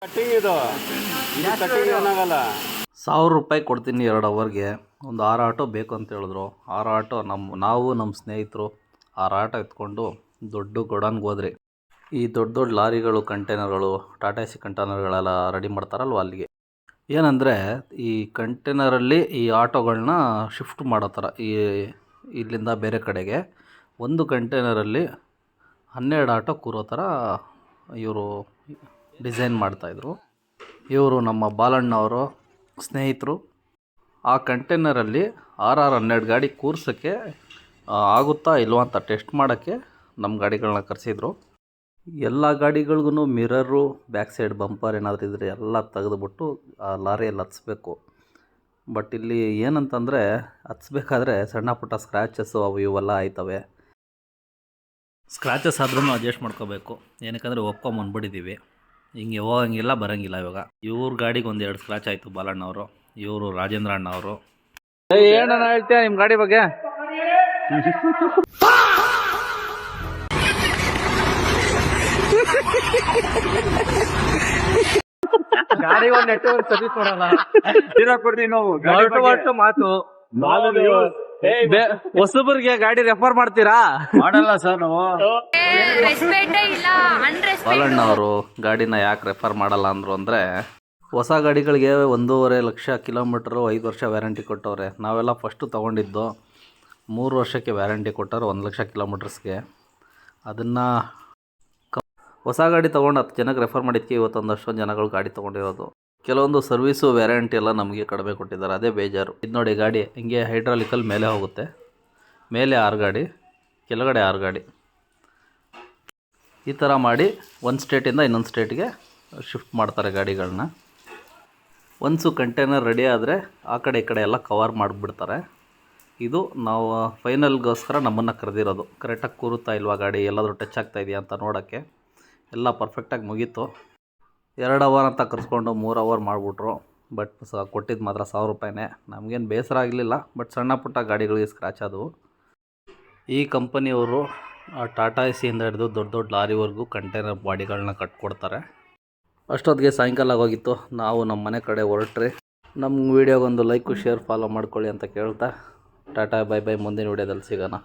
₹1000 ಕೊಡ್ತೀನಿ 2 ಅವರ್ಗೆ. ಒಂದು 6 ಆಟೋ ಬೇಕು ಅಂತ ಹೇಳಿದ್ರು. 6 ಆಟೋ ನಾವು ನಮ್ಮ ಸ್ನೇಹಿತರು 6 ಆಟೋ ಎತ್ಕೊಂಡು ದೊಡ್ಡ ಗೋಡನ್ಗೆ ಹೋದ್ರಿ. ಈ ದೊಡ್ಡ ದೊಡ್ಡ ಲಾರಿಗಳು, ಕಂಟೈನರ್ಗಳು, ಟಾಟಾ ಎಸಿ ಕಂಟೈನರ್ಗಳೆಲ್ಲ ರೆಡಿ ಮಾಡ್ತಾರಲ್ವ ಅಲ್ಲಿಗೆ. ಏನಂದರೆ ಈ ಕಂಟೈನರಲ್ಲಿ ಈ ಆಟೋಗಳನ್ನ ಶಿಫ್ಟ್ ಮಾಡೋ ಥರ ಇಲ್ಲಿಂದ ಬೇರೆ ಕಡೆಗೆ ಒಂದು ಕಂಟೈನರಲ್ಲಿ 12 ಆಟೋ ಕೂರೋ ಥರ ಇವರು ಡಿಸೈನ್ ಮಾಡ್ತಾಯಿದ್ರು. ಇವರು ನಮ್ಮ ಬಾಲಣ್ಣವರು ಸ್ನೇಹಿತರು. ಆ ಕಂಟೈನರಲ್ಲಿ 12 ಗಾಡಿ ಕೂರ್ಸೋಕ್ಕೆ ಆಗುತ್ತಾ ಇಲ್ವಾ ಅಂತ ಟೆಸ್ಟ್ ಮಾಡೋಕ್ಕೆ ನಮ್ಮ ಗಾಡಿಗಳನ್ನ ಕರೆಸಿದ್ರು. ಎಲ್ಲ ಗಾಡಿಗಳಿಗೂ ಮಿರರು, ಬ್ಯಾಕ್ ಸೈಡ್ ಬಂಪರ್ ಏನಾದರೂ ಇದ್ದರೆ ಎಲ್ಲ ತೆಗೆದುಬಿಟ್ಟು ಆ ಲಾರಿಯಲ್ಲಿ ಹತ್ಸ್ಬೇಕು. ಬಟ್ ಇಲ್ಲಿ ಏನಂತಂದರೆ ಹತ್ಸ್ಬೇಕಾದ್ರೆ ಸಣ್ಣ ಪುಟ್ಟ ಸ್ಕ್ರ್ಯಾಚಸ್ಸು ಅವು ಇವೆಲ್ಲ ಆಯ್ತವೆ. ಸ್ಕ್ರ್ಯಾಚಸ್ ಆದ್ರೂ ಅಡ್ಜಸ್ಟ್ ಮಾಡ್ಕೋಬೇಕು. ಏನಕ್ಕಂದರೆ ಒಪ್ಕೊಂಬಂದ್ಬಿಟ್ಟಿದ್ದೀವಿ. ಹಿಂಗೆ ಹೋಗಂಗಿಲ್ಲ ಬರೋಂಗಿಲ್ಲ. ಇವಾಗ ಇವ್ರ ಗಾಡಿಗೆ 1-2 ಸ್ಕ್ರ್ಯಾಚ್ ಆಯಿತು ಬಾಲಣ್ಣವರು. ಇವರು ರಾಜೇಂದ್ರ ಅಣ್ಣವರು. ಏನಣ್ಣ ಹೇಳ್ತೀಯ ನಿಮ್ಮ ಗಾಡಿ ಬಗ್ಗೆ? ಗಾಡಿ ಒಂದು ನೆಟ್ವರ್ಕ್ ಸರ್ವಿಸ್ ಮಾಡಲ್ಲ ಮಾತು. ಹೊಸಬರಿಗೆ ಗಾಡಿ ರೆಫರ್ ಮಾಡ್ತೀರಾ? ಮಾಡಲ್ಲ ಸರ್ ನಾವು. ಬಾಲಣ್ಣ ಅವರು ಗಾಡಿನ ಯಾಕೆ ರೆಫರ್ ಮಾಡಲ್ಲ ಅಂದರು ಅಂದರೆ, ಹೊಸ ಗಾಡಿಗಳಿಗೆ 1.5 ಲಕ್ಷ ಕಿಲೋಮೀಟ್ರು 5 ವರ್ಷ ವ್ಯಾರಂಟಿ ಕೊಟ್ಟವ್ರೆ. ನಾವೆಲ್ಲ ಫಸ್ಟು ತೊಗೊಂಡಿದ್ದು 3 ವರ್ಷಕ್ಕೆ ವ್ಯಾರಂಟಿ ಕೊಟ್ಟರು 1 ಲಕ್ಷ ಕಿಲೋಮೀಟರ್ಸ್ಗೆ. ಅದನ್ನು ಹೊಸ ಗಾಡಿ ತೊಗೊಂಡು 10 ಜನಕ್ಕೆ ರೆಫರ್ ಮಾಡಿದ್ದಕ್ಕೆ ಇವತ್ತೊಂದಷ್ಟು ಜನಗಳು ಗಾಡಿ ತೊಗೊಂಡಿರೋದು. ಕೆಲವೊಂದು ಸರ್ವೀಸು ವ್ಯಾರಂಟಿ ಎಲ್ಲ ನಮಗೆ ಕಡಿಮೆ ಕೊಟ್ಟಿದ್ದಾರೆ, ಅದೇ ಬೇಜಾರು. ಇದು ನೋಡಿ ಗಾಡಿ ಹಿಂಗೆ ಹೈಡ್ರಾಲಿಕಲ್ ಮೇಲೆ ಹೋಗುತ್ತೆ. ಮೇಲೆ 6 ಗಾಡಿ, ಕೆಳಗಡೆ 6 ಗಾಡಿ. ಈ ಥರ ಮಾಡಿ ಒಂದು ಸ್ಟೇಟಿಂದ ಇನ್ನೊಂದು ಸ್ಟೇಟ್ಗೆ ಶಿಫ್ಟ್ ಮಾಡ್ತಾರೆ ಗಾಡಿಗಳನ್ನ. ಒನ್ಸು ಕಂಟೈನರ್ ರೆಡಿ ಆದರೆ ಆ ಕಡೆ ಈ ಕಡೆ ಎಲ್ಲ ಕವರ್ ಮಾಡಿಬಿಡ್ತಾರೆ. ಇದು ನಾವು ಫೈನಲ್ಗೋಸ್ಕರ ನಮ್ಮನ್ನು ಕರೆದಿರೋದು. ಕರೆಕ್ಟಾಗಿ ಕೂರುತ್ತಾ ಇಲ್ವಾ ಗಾಡಿ, ಎಲ್ಲಾದರೂ ಟಚ್ ಆಗ್ತಾ ಇದೆಯಾ ಅಂತ ನೋಡೋಕ್ಕೆ. ಎಲ್ಲ ಪರ್ಫೆಕ್ಟಾಗಿ ಮುಗೀತು. 2 ಅವರ್ ಅಂತ ಕರೆಸ್ಕೊಂಡು 3 ಅವರ್ ಮಾಡಿಬಿಟ್ರು. ಬಟ್ ಕೊಟ್ಟಿದ್ದು ಮಾತ್ರ ₹1000. ನಮಗೇನು ಬೇಸರ ಆಗಲಿಲ್ಲ. ಬಟ್ ಸಣ್ಣ ಪುಟ್ಟ ಗಾಡಿಗಳಿಗೆ ಸ್ಕ್ರ್ಯಾಚ್ ಆದವು. ಈ ಕಂಪನಿಯವರು ಟಾಟಾ ಎಸಿಯಿಂದ ಹಿಡಿದು ದೊಡ್ಡ ದೊಡ್ಡ ಲಾರಿವರೆಗೂ ಕಂಟೈನರ್ ಬಾಡಿಗಳನ್ನ ಕಟ್ಕೊಡ್ತಾರೆ. ಅಷ್ಟೊತ್ತಿಗೆ ಸಾಯಂಕಾಲ ಆಗೋಗಿತ್ತು. ನಾವು ನಮ್ಮ ಮನೆ ಕಡೆ ಹೊರಟ್ರಿ. ನಮ್ಮ ವೀಡಿಯೋಗೊಂದು ಲೈಕು, ಶೇರ್, ಫಾಲೋ ಮಾಡ್ಕೊಳ್ಳಿ ಅಂತ ಕೇಳ್ತಾ ಟಾಟಾ ಬೈ ಬೈ. ಮುಂದಿನ ವೀಡಿಯೋದಲ್ಲಿ ಸಿಗೋಣ.